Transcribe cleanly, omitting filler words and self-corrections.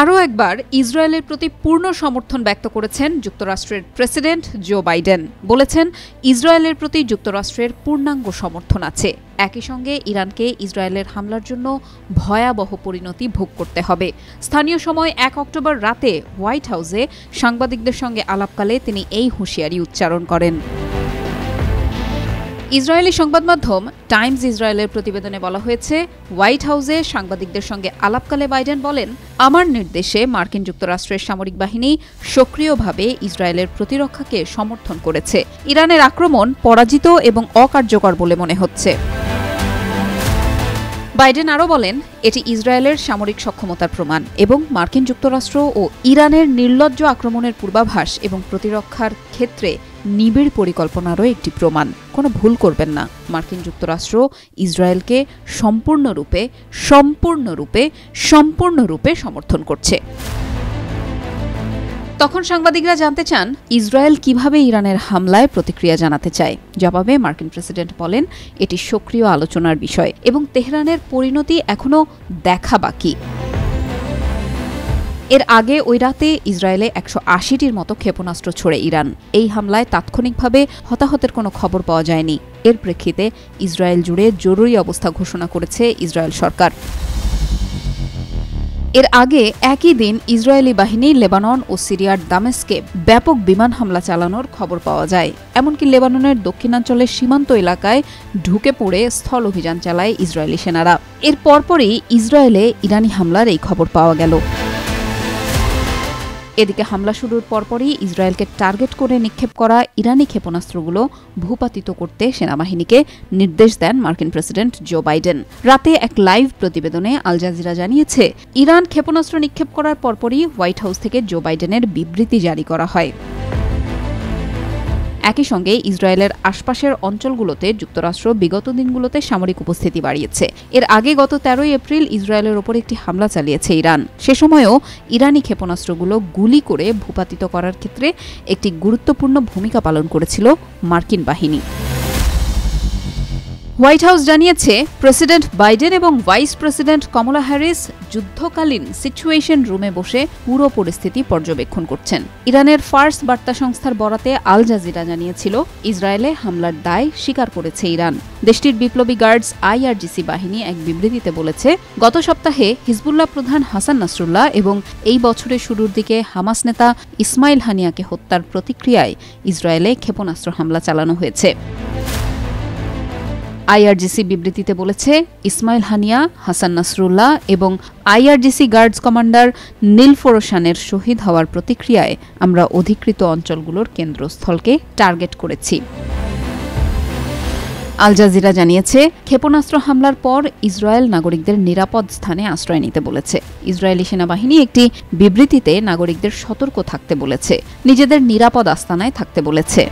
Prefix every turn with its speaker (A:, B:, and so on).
A: আরও একবার ইসরায়েলের প্রতি পূর্ণ সমর্থন ব্যক্ত করেছেন যুক্তরাষ্ট্রের প্রেসিডেন্ট জো বাইডেন। বলেছেন, ইসরায়েলের প্রতি যুক্তরাষ্ট্রের পূর্ণাঙ্গ সমর্থন আছে। একই সঙ্গে ইরানকে ইসরায়েলের হামলার জন্য ভয়াবহ পরিণতি ভোগ করতে হবে। স্থানীয় সময় ১ অক্টোবর রাতে হোয়াইট হাউসে সাংবাদিকদের সঙ্গে আলাপকালে তিনি এই হুঁশিয়ারি উচ্চারণ করেন। ইসরায়েলি সংবাদ মাধ্যম টাইমস ইসরায়েলের প্রতিবেদনে বলা হয়েছে, হোয়াইট হাউসে সাংবাদিকদের সঙ্গে আলাপকালে বাইডেন বলেন, আমার নির্দেশে মার্কিন যুক্তরাষ্ট্রের সামরিক বাহিনী সক্রিয়ভাবে ইসরায়েলের প্রতিরক্ষাকে সমর্থন করেছে। ইরানের আক্রমণ পরাজিত এবং অকার্যকর বলে মনে হচ্ছে। বাইডেন আরও বলেন, এটি ইসরায়েলের সামরিক সক্ষমতার প্রমাণ এবং মার্কিন যুক্তরাষ্ট্র ও ইরানের নির্লজ্জ আক্রমণের পূর্বাভাস এবং প্রতিরক্ষার ক্ষেত্রে নিবিড় পরিকল্পনারও একটি প্রমাণ। কোনো ভুল করবেন না, মার্কিন যুক্তরাষ্ট্র ইসরায়েলকে সম্পূর্ণরূপে সমর্থন করছে। তখন সাংবাদিকরা জানতে চান, ইসরায়েল কিভাবে ইরানের হামলায় প্রতিক্রিয়া জানাতে চায়। জবাবে মার্কিন প্রেসিডেন্ট বলেন, এটি সক্রিয় আলোচনার বিষয় এবং তেহরানের পরিণতি এখনও দেখা বাকি। এর আগে ওই রাতে ইসরায়েলে ১৮০টির মতো ক্ষেপণাস্ত্র ছোড়ে ইরান। এই হামলায় তাৎক্ষণিকভাবে হতাহতের কোনো খবর পাওয়া যায়নি। এর প্রেক্ষিতে ইসরায়েল জুড়ে জরুরি অবস্থা ঘোষণা করেছে ইসরায়েল সরকার। এর আগে একই দিন ইসরায়েলি বাহিনী লেবানন ও সিরিয়ার দামেস্কে ব্যাপক বিমান হামলা চালানোর খবর পাওয়া যায়। এমনকি লেবাননের দক্ষিণাঞ্চলের সীমান্ত এলাকায় ঢুকে পড়ে স্থল অভিযান চালায় ইসরায়েলি সেনারা। এর পরপরই ইসরায়েলে ইরানি হামলার এই খবর পাওয়া গেল। এদিকে হামলা শুরুর পরপরই ইসরায়েলকে টার্গেট করে নিক্ষেপ করা ইরানি ক্ষেপণাস্ত্রগুলো ভূপাতিত করতে সেনাবাহিনীকে নির্দেশ দেন মার্কিন প্রেসিডেন্ট জো বাইডেন। রাতে এক লাইভ প্রতিবেদনে আল জাজিরা জানিয়েছে, ইরান ক্ষেপণাস্ত্র নিক্ষেপ করার পরপরই হোয়াইট হাউস থেকে জো বাইডেনের বিবৃতি জারি করা হয়। একই সঙ্গে ইসরায়েলের আশপাশের অঞ্চলগুলোতে যুক্তরাষ্ট্র বিগত দিনগুলোতে সামরিক উপস্থিতি বাড়িয়েছে। এর আগে গত ১৩ এপ্রিল ইসরায়েলের ওপর একটি হামলা চালিয়েছে ইরান। সে সময়ও ইরানি ক্ষেপণাস্ত্রগুলো গুলি করে ভূপাতিত করার ক্ষেত্রে একটি গুরুত্বপূর্ণ ভূমিকা পালন করেছিল মার্কিন বাহিনী। হোয়াইট হাউস জানিয়েছে, প্রেসিডেন্ট বাইডেন এবং ভাইস প্রেসিডেন্ট কমলা হ্যারিস যুদ্ধকালীন সিচুয়েশন রুমে বসে পুরো পরিস্থিতি পর্যবেক্ষণ করছেন। ইরানের ফার্স বার্তা সংস্থার বরাতে আল জাজিরা জানিয়েছিল, ইসরায়েলে হামলার দায় স্বীকার করেছে ইরান। দেশটির বিপ্লবী গার্ডস আইআরজিসি বাহিনী এক বিবৃতিতে বলেছে, গত সপ্তাহে হিজবুল্লাহ প্রধান হাসান নাসরুল্লাহ এবং এই বছরের শুরুর দিকে হামাস নেতা ইসমাইল হানিয়াকে হত্যার প্রতিক্রিয়ায় ইসরায়েলে ক্ষেপণাস্ত্র হামলা চালানো হয়েছে। আইআরজিসি বিবৃতিতে বলেছে, ইসমাইল হানিয়া, হাসান নাসরুল্লাহ এবং আইআরজিসি গার্ডস কমান্ডার নীল ফোরশানের শহীদ হওয়ার প্রতিক্রিয়ায় আমরা অধিকৃত অঞ্চলগুলোর কেন্দ্রস্থলকে টার্গেট করেছি। আল জাজিরা জানিয়েছে, ক্ষেপণাস্ত্র হামলার পর ইসরায়েল নাগরিকদের নিরাপদ স্থানে আশ্রয় নিতে বলেছে। ইসরায়েলি সেনাবাহিনী একটি বিবৃতিতে নাগরিকদের সতর্ক থাকতে বলেছে, নিজেদের নিরাপদ আস্তানায় থাকতে বলেছে।